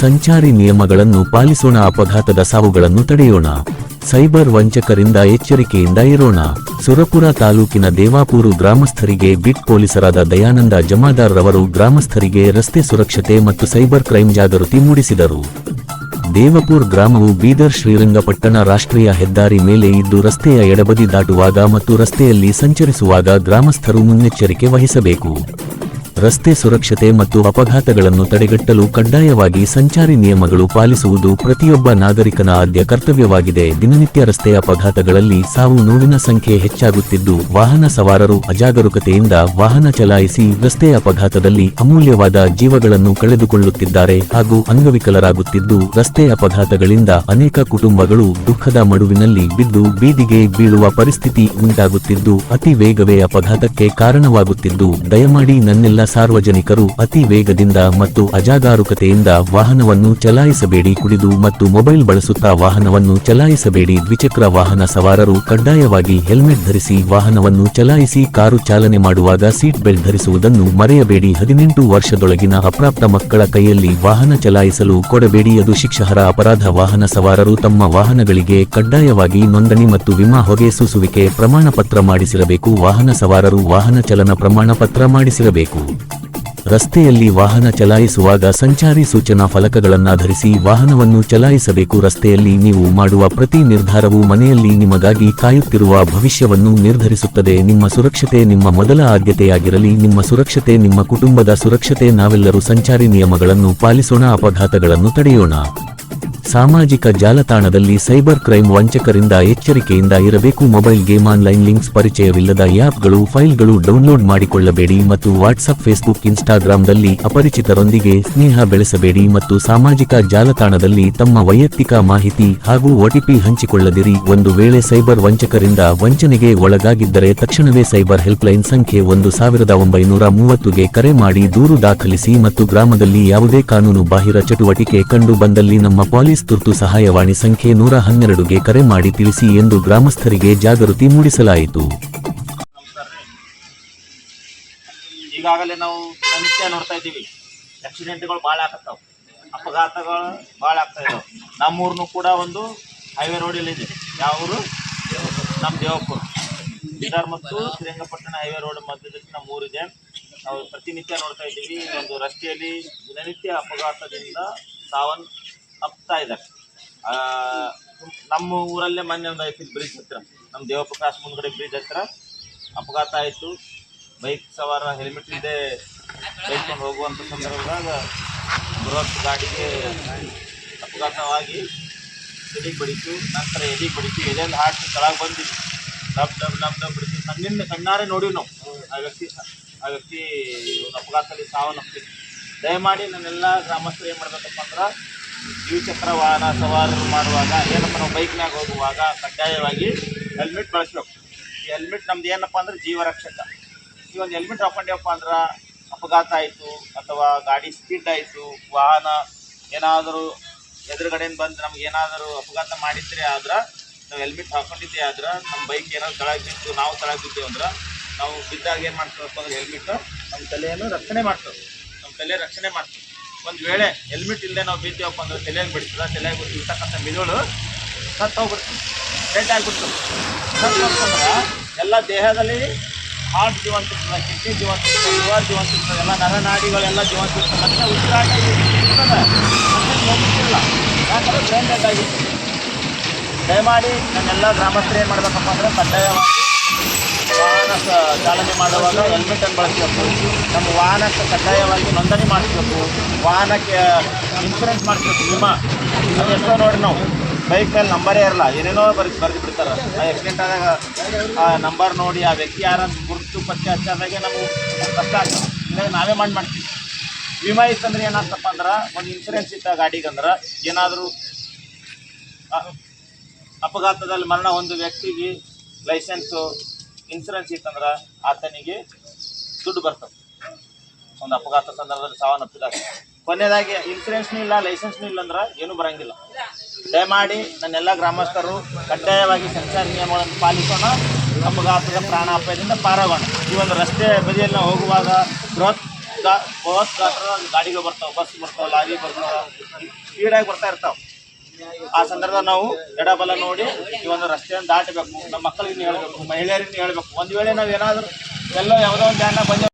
ಸಂಚಾರಿ ನಿಯಮಗಳನ್ನು ಪಾಲಿಸೋಣ, ಅಪಘಾತದ ಸಾವುಗಳನ್ನು ತಡೆಯೋಣ. ಸೈಬರ್ ವಂಚಕರಿಂದ ಎಚ್ಚರಿಕೆಯಿಂದ ಇರೋಣ. ಸುರಪುರ ತಾಲೂಕಿನ ದೇವಾಪುರ ಗ್ರಾಮಸ್ಥರಿಗೆ ಬಿಟ್ ಪೊಲೀಸರಾದ ದಯಾನಂದ ಜಮಾದಾರ್ ರವರು ಗ್ರಾಮಸ್ಥರಿಗೆ ರಸ್ತೆ ಸುರಕ್ಷತೆ ಮತ್ತು ಸೈಬರ್ ಕ್ರೈಂ ಜಾಗೃತಿ ಮೂಡಿಸಿದರು. ದೇವಪುರ್ ಗ್ರಾಮವು ಬೀದರ್ ಶ್ರೀರಂಗಪಟ್ಟಣ ರಾಷ್ಟ್ರೀಯ ಹೆದ್ದಾರಿ ಮೇಲೆ ಇದ್ದು ರಸ್ತೆಯ ಎಡಬದಿ ದಾಟುವಾಗ ಮತ್ತು ರಸ್ತೆಯಲ್ಲಿ ಸಂಚರಿಸುವಾಗ ಗ್ರಾಮಸ್ಥರು ಮುನ್ನೆಚ್ಚರಿಕೆ ವಹಿಸಬೇಕು. ರಸ್ತೆ ಸುರಕ್ಷತೆ ಮತ್ತು ಅಪಘಾತಗಳನ್ನು ತಡೆಗಟ್ಟಲು ಕಡ್ಡಾಯವಾಗಿ ಸಂಚಾರಿ ನಿಯಮಗಳು ಪಾಲಿಸುವುದು ಪ್ರತಿಯೊಬ್ಬ ನಾಗರಿಕನ ಆದ್ಯ ಕರ್ತವ್ಯವಾಗಿದೆ. ದಿನನಿತ್ಯ ರಸ್ತೆ ಅಪಘಾತಗಳಲ್ಲಿ ಸಾವು ನೋವಿನ ಸಂಖ್ಯೆ ಹೆಚ್ಚಾಗುತ್ತಿದ್ದು, ವಾಹನ ಸವಾರರು ಅಜಾಗರೂಕತೆಯಿಂದ ವಾಹನ ಚಲಾಯಿಸಿ ರಸ್ತೆ ಅಪಘಾತದಲ್ಲಿ ಅಮೂಲ್ಯವಾದ ಜೀವಗಳನ್ನು ಕಳೆದುಕೊಳ್ಳುತ್ತಿದ್ದಾರೆ ಹಾಗೂ ಅಂಗವಿಕಲರಾಗುತ್ತಿದ್ದು, ರಸ್ತೆ ಅಪಘಾತಗಳಿಂದ ಅನೇಕ ಕುಟುಂಬಗಳು ದುಃಖದ ಮಡುವಿನಲ್ಲಿ ಬಿದ್ದು ಬೀದಿಗೆ ಬೀಳುವ ಪರಿಸ್ಥಿತಿ ಉಂಟಾಗುತ್ತಿದ್ದು, ಅತಿ ವೇಗವೇ ಅಪಘಾತಕ್ಕೆ ಕಾರಣವಾಗುತ್ತಿದ್ದು, ದಯಮಾಡಿ ನನ್ನೆಲ್ಲ ಸಾರ್ವಜನಿಕರು ಅತಿ ವೇಗದಿಂದ ಮತ್ತು ಅಜಾಗರೂಕತೆಯಿಂದ ವಾಹನವನ್ನು ಚಲಾಯಿಸಬೇಡಿ. ಕುಡಿದು ಮತ್ತು ಮೊಬೈಲ್ ಬಳಸುತ್ತಾ ವಾಹನವನ್ನು ಚಲಾಯಿಸಬೇಡಿ. ದ್ವಿಚಕ್ರ ವಾಹನ ಸವಾರರು ಕಡ್ಡಾಯವಾಗಿ ಹೆಲ್ಮೆಟ್ ಧರಿಸಿ ವಾಹನವನ್ನು ಚಲಾಯಿಸಿ. ಕಾರು ಚಾಲನೆ ಮಾಡುವಾಗ ಸೀಟ್ ಬೆಲ್ಟ್ ಧರಿಸುವುದನ್ನು ಮರೆಯಬೇಡಿ. 18 ವರ್ಷದೊಳಗಿನ ಅಪ್ರಾಪ್ತ ಮಕ್ಕಳ ಕೈಯಲ್ಲಿ ವಾಹನ ಚಲಾಯಿಸಲು ಕೊಡಬೇಡಿ, ಅದು ಶಿಕ್ಷಾರ್ಹ ಅಪರಾಧ. ವಾಹನ ಸವಾರರು ತಮ್ಮ ವಾಹನಗಳಿಗೆ ಕಡ್ಡಾಯವಾಗಿ ನೋಂದಣಿ ಮತ್ತು ವಿಮಾ ಹೊಗೆ ಸೂಸುವಿಕೆ ಪ್ರಮಾಣ ಪತ್ರ ಮಾಡಿಸಿರಬೇಕು. ವಾಹನ ಸವಾರರು ವಾಹನ ಚಲನ ಪ್ರಮಾಣ ಪತ್ರ ಮಾಡಿಸಿರಬೇಕು. ರಸ್ತೆಯಲ್ಲಿ ವಾಹನ ಚಲಾಯಿಸುವಾಗ ಸಂಚಾರಿ ಸೂಚನಾ ಫಲಕಗಳನ್ನಾಧರಿಸಿ ವಾಹನವನ್ನು ಚಲಾಯಿಸಬೇಕು. ರಸ್ತೆಯಲ್ಲಿ ನೀವು ಮಾಡುವ ಪ್ರತಿ ನಿರ್ಧಾರವು ಮನೆಯಲ್ಲಿ ನಿಮಗಾಗಿ ಕಾಯುತ್ತಿರುವ ಭವಿಷ್ಯವನ್ನು ನಿರ್ಧರಿಸುತ್ತದೆ. ನಿಮ್ಮ ಸುರಕ್ಷತೆ ನಿಮ್ಮ ಮೊದಲ ಆದ್ಯತೆಯಾಗಿರಲಿ. ನಿಮ್ಮ ಸುರಕ್ಷತೆ ನಿಮ್ಮ ಕುಟುಂಬದ ಸುರಕ್ಷತೆ. ನಾವೆಲ್ಲರೂ ಸಂಚಾರಿ ನಿಯಮಗಳನ್ನು ಪಾಲಿಸೋಣ, ಅಪಘಾತಗಳನ್ನು ತಡೆಯೋಣ. ಸಾಮಾಜಿಕ ಜಾಲತಾಣದಲ್ಲಿ ಸೈಬರ್ ಕ್ರೈಂ ವಂಚಕರಿಂದ ಎಚ್ಚರಿಕೆಯಿಂದ ಇರಬೇಕು. ಮೊಬೈಲ್ ಗೇಮ್, ಆನ್ಲೈನ್ ಲಿಂಕ್ಸ್, ಪರಿಚಯವಿಲ್ಲದ ಆ್ಯಪ್ಗಳು, ಫೈಲ್ಗಳು ಡೌನ್ಲೋಡ್ ಮಾಡಿಕೊಳ್ಳಬೇಡಿ ಮತ್ತು ವಾಟ್ಸಪ್, ಫೇಸ್ಬುಕ್, ಇನ್ಸ್ಟಾಗ್ರಾಂದಲ್ಲಿ ಅಪರಿಚಿತರೊಂದಿಗೆ ಸ್ನೇಹ ಬೆಳೆಸಬೇಡಿ ಮತ್ತು ಸಾಮಾಜಿಕ ಜಾಲತಾಣದಲ್ಲಿ ತಮ್ಮ ವೈಯಕ್ತಿಕ ಮಾಹಿತಿ ಹಾಗೂ OTP ಹಂಚಿಕೊಳ್ಳದಿರಿ. ಒಂದು ವೇಳೆ ಸೈಬರ್ ವಂಚಕರಿಂದ ವಂಚನೆಗೆ ಒಳಗಾಗಿದ್ದರೆ ತಕ್ಷಣವೇ ಸೈಬರ್ ಹೆಲ್ಪ್ಲೈನ್ ಸಂಖ್ಯೆ 1930ಗೆ ಕರೆ ಮಾಡಿ ದೂರು ದಾಖಲಿಸಿ ಮತ್ತು ಗ್ರಾಮದಲ್ಲಿ ಯಾವುದೇ ಕಾನೂನು ಬಾಹಿರ ಚಟುವಟಿಕೆ ಕಂಡು ಬಂದಲ್ಲಿ ನಮ್ಮ ಪೊಲೀಸ್ ತುರ್ತು ಸಹಾಯವಾಣಿ ಸಂಖ್ಯೆ 112ಗೆ ಕರೆ ಮಾಡಿ ತಿಳಿಸಿ ಎಂದು ಗ್ರಾಮಸ್ಥರಿಗೆ ಜಾಗೃತಿ ಮೂಡಿಸಲಾಯಿತು. ಈಗಾಗಲೇ ನಾವು ನಿತ್ಯ ನೋಡ್ತಾ ಇದ್ದೀವಿ, ಆಕ್ಸಿಡೆಂಟ್ಗಳು ಭಾಳ ಆಗ್ತಾವೆ, ಅಪಘಾತಗಳು ಭಾಳ ಆಗ್ತಾ ಇದ್ದಾವೆ. ನಮ್ಮೂರ್ನು ಕೂಡ ಒಂದು ಹೈವೇ ರೋಡಲ್ಲಿ ಇದೆ. ಯಾವ ಊರು? ನಮ್ಮ ದೇವಪುರ, ಬೀದರ್ ಮತ್ತು ಶ್ರೀರಂಗಪಟ್ಟಣ ಹೈವೇ ರೋಡ್ ಮಧ್ಯದಲ್ಲಿ ನಮ್ಮ ಊರಿದೆ. ನಾವು ಪ್ರತಿನಿತ್ಯ ನೋಡ್ತಾ ಇದ್ದೀವಿ, ಒಂದು ರಸ್ತೆಯಲ್ಲಿ ದಿನನಿತ್ಯ ಅಪಘಾತದಿಂದ ಸಾವನ್ನಪ್ತಾ ಇದ್ದಾರೆ. ನಮ್ಮ ಊರಲ್ಲೇ ಮೊನ್ನೆ ಒಂದು ಐತಿ ಬ್ರಿಡ್ಜ್ ಹತ್ರ, ನಮ್ಮ ದೇವಪುರ ಕ್ರಾಸ್ ಮುಂದ್ಗಡೆ ಬ್ರಿಡ್ಜ್ ಹತ್ರ ಅಪಘಾತ ಆಯಿತು. ಬೈಕ್ ಸವಾರ ಹೆಲ್ಮೆಟ್ ಇಲ್ಲದೆ ಬೈಕ್ಕೊಂಡು ಹೋಗುವಂಥ ಸಂದರ್ಭದಾಗ ಬೃಹತ್ ಗಾಡಿಗೆ ಅಪಘಾತವಾಗಿ ಎದೆಗೆ ಬಡಿತು. ನಂತರ ಎದೆಗೆ ಬಡಿತು, ಎದೆಯಿಂದ ಹಾಕಿ ಕೆಳಗೆ ಬಂದಿದ್ದು ಡಬ್ ಡಬ್ ಡಬ್ ಡಬ್ ಬಿಡ್ತೀವಿ. ಕಣ್ಣಾರೆ ನೋಡಿವಿ ನಾವು. ಆ ವ್ಯಕ್ತಿ ಅಪಘಾತದಲ್ಲಿ ಸಾವನ್ನಪ್ಪಿದ್ದು. ದಯಮಾಡಿ ನನ್ನೆಲ್ಲ ಗ್ರಾಮಸ್ಥರು ಏನು ಮಾಡಬೇಕಪ್ಪ ಅಂದ್ರೆ, ದ್ವಿಚಕ್ರ ವಾಹನ ಸವಾರರು ಮಾಡುವಾಗ ಏನಪ್ಪ, ನಾವು ಬೈಕ್ನಾಗ ಹೋಗುವಾಗ ಕಡ್ಡಾಯವಾಗಿ ಹೆಲ್ಮೆಟ್ ಬಳಸ್ಬೇಕು. ಈ ಹೆಲ್ಮೆಟ್ ನಮ್ದು ಏನಪ್ಪ ಅಂದ್ರೆ ಜೀವ ರಕ್ಷಕ. ಈ ಒಂದು ಹೆಲ್ಮೆಟ್ ಹಾಕೊಂಡೇವಪ್ಪ ಅಂದ್ರೆ ಅಪಘಾತ ಆಯಿತು ಅಥವಾ ಗಾಡಿ ಸ್ಪೀಡ್ ಆಯಿತು, ವಾಹನ ಏನಾದರೂ ಎದುರುಗಡೆಯಿಂದ ಬಂದು ನಮ್ಗೆ ಏನಾದರೂ ಅಪಘಾತ ಮಾಡಿದ್ರೆ ಆದ್ರೆ, ನಾವು ಹೆಲ್ಮೆಟ್ ಹಾಕೊಂಡಿದ್ದೆ ಆದ್ರೆ ನಮ್ಮ ಬೈಕ್ ಏನಾದ್ರು ಕೆಳಗೆ ಬಿದ್ದು ನಾವು ಕೆಳಗೆ ಬಿದ್ದೇವೆ ಅಂದ್ರೆ, ನಾವು ಬಿದ್ದಾಗ ಏನು ಮಾಡ್ತೀವಪ್ಪ ಅಂದ್ರೆ ಹೆಲ್ಮೆಟ್ ನಮ್ಮ ತಲೆಯನ್ನು ರಕ್ಷಣೆ ಮಾಡ್ತದೆ. ನಮ್ಮ ತಲೆ ರಕ್ಷಣೆ ಮಾಡ್ತದೆ. ಒಂದು ವೇಳೆ ಹೆಲ್ಮೆಟ್ ಇಲ್ಲದೆ ನಾವು ಬಿದ್ದೇವಪ್ಪ ಅಂದ್ರೆ ತಲೆಯಾಗಿ ಬಿಡ್ತದೆ. ತಲೆಯಾಗಿ ಬಿಟ್ಟಿರ್ತಕ್ಕಂಥ ಮಿದುಳು ಸತ್ತು ಹೋಗ್ಬಿಡ್ತದೆ, ಡೆಡ್ ಆಗಿಬಿಡ್ತದೆ. ಸತ್ತು ಹೋಗ್ತಂದ್ರೆ ಎಲ್ಲ ದೇಹದಲ್ಲಿ ಹಾರ್ಟ್ ಜೀವಂತ ಇರ್ತದೆ, ಕಿಡ್ನಿ ಜೀವಂತ ಇರ್ತದೆ, ಲಿವರ್ ಜೀವಂತ ಇರ್ತದೆ, ಎಲ್ಲ ನರನಾಡಿಗಳೆಲ್ಲ ಜೀವಂತ ಇರ್ತದೆ. ಮತ್ತೆ ಉಸಿರಾಟ ಇರ್ತದೆ, ಮತ್ತೆ ಹೋಗ್ತಿಲ್ಲ, ಯಾಕಂದರೆ ಬ್ರೈನ್ ಡೆಡ್ ಆಗಿರ್ತದೆ. ದಯಮಾಡಿ ನನ್ನೆಲ್ಲ ಗ್ರಾಮಸ್ಥರು ಏನು ಮಾಡಬೇಕಪ್ಪ ಅಂದರೆ, ಕಡ್ಡಾಯವಾಗಿ ವಾಹನ ಚಾಲನೆ ಮಾಡುವಾಗ ಹೆಲ್ಮೆಟನ್ನು ಬಳಸಬೇಕು. ನಮ್ಮ ವಾಹನಕ್ಕೆ ಕಡ್ಡಾಯವಾಗಿ ನೋಂದಣಿ ಮಾಡಿಸ್ಬೇಕು. ವಾಹನಕ್ಕೆ ಇನ್ಶೂರೆನ್ಸ್ ಮಾಡಿಸ್ಬೇಕು, ವಿಮಾ. ಅದು ಎಷ್ಟೋ ನೋಡಿ ನಾವು ಬೈಕ್ ಮೇಲೆ ನಂಬರೇ ಇರಲ್ಲ, ಏನೇನೋ ಬರೆದು ಬಿಡ್ತಾರೆ. ಆ ಆಕ್ಸಿಡೆಂಟ್ ಆದಾಗ ಆ ನಂಬರ್ ನೋಡಿ ಆ ವ್ಯಕ್ತಿ ಯಾರಂತ ಗುರುತು ಪತ್ತೆ ಹಚ್ಚಾದಾಗೆ ನಮಗೆ ಕಷ್ಟ ಆಗ್ತದೆ. ಇವಾಗ ನಾವೇ ಮಾಡ್ತೀವಿ. ವಿಮಾ ಇತ್ತಂದ್ರೆ ಏನಾಗ್ತಪ್ಪ ಅಂದ್ರೆ, ಒಂದು ಇನ್ಶೂರೆನ್ಸ್ ಇತ್ತ ಗಾಡಿಗೆ ಅಂದ್ರೆ, ಏನಾದರೂ ಅಪಘಾತದಲ್ಲಿ ಮರಣ ಒಂದು ವ್ಯಕ್ತಿಗೆ ಲೈಸೆನ್ಸು ಇನ್ಶೂರೆನ್ಸ್ ಇತ್ತಂದ್ರೆ ಆತನಿಗೆ ದುಡ್ಡು ಬರ್ತದೆ. ಒಂದು ಅಪಘಾತ ಸಂದರ್ಭದಲ್ಲಿ ಸಾವನ್ನಪ್ಪಿದಾಗ ಕೊನೆಯದಾಗಿ ಇನ್ಶೂರೆನ್ಸ್ನೂ ಇಲ್ಲ, ಲೈಸೆನ್ಸ್ನೂ ಇಲ್ಲ ಅಂದ್ರೆ ಏನೂ ಬರೋಂಗಿಲ್ಲ. ದಯಮಾಡಿ ನನ್ನೆಲ್ಲ ಗ್ರಾಮಸ್ಥರು ಕಡ್ಡಾಯವಾಗಿ ಸಂಚಾರಿ ನಿಯಮಗಳನ್ನು ಪಾಲಿಸೋಣ. ಅಪಘಾತದ ಪ್ರಾಣಾಪಾಯದಿಂದ ಪಾರಾಗೋಣ. ಈ ಒಂದು ರಸ್ತೆ ಬದಿಯಲ್ಲಿ ನಾವು ಹೋಗುವಾಗ ಬೃಹತ್ ಬಸ್ ಗಾಡಿಗಳು ಬರ್ತಾವೆ, ಬಸ್ ಬರ್ತಾವೆ, ಲಾರಿ ಬರ್ತಾವೆ, ಸ್ಪೀಡಾಗಿ ಬರ್ತಾ ಇರ್ತಾವೆ. ಆ ಸಂದರ್ಭ ನಾವು ಎಡಬಲ ನೋಡಿ ಈ ಒಂದು ರಸ್ತೆಯನ್ನು ದಾಟಬೇಕು. ನಮ್ಮ ಮಕ್ಕಳಿಗೆ ಹೇಳ್ಬೇಕು, ಮಹಿಳೆಯರಿಗೆ ಹೇಳ್ಬೇಕು. ಒಂದು ವೇಳೆ ನಾವು ಏನಾದರೂ ಯಾವುದೋ ಒಂದು ಜಾನ ಬಂದ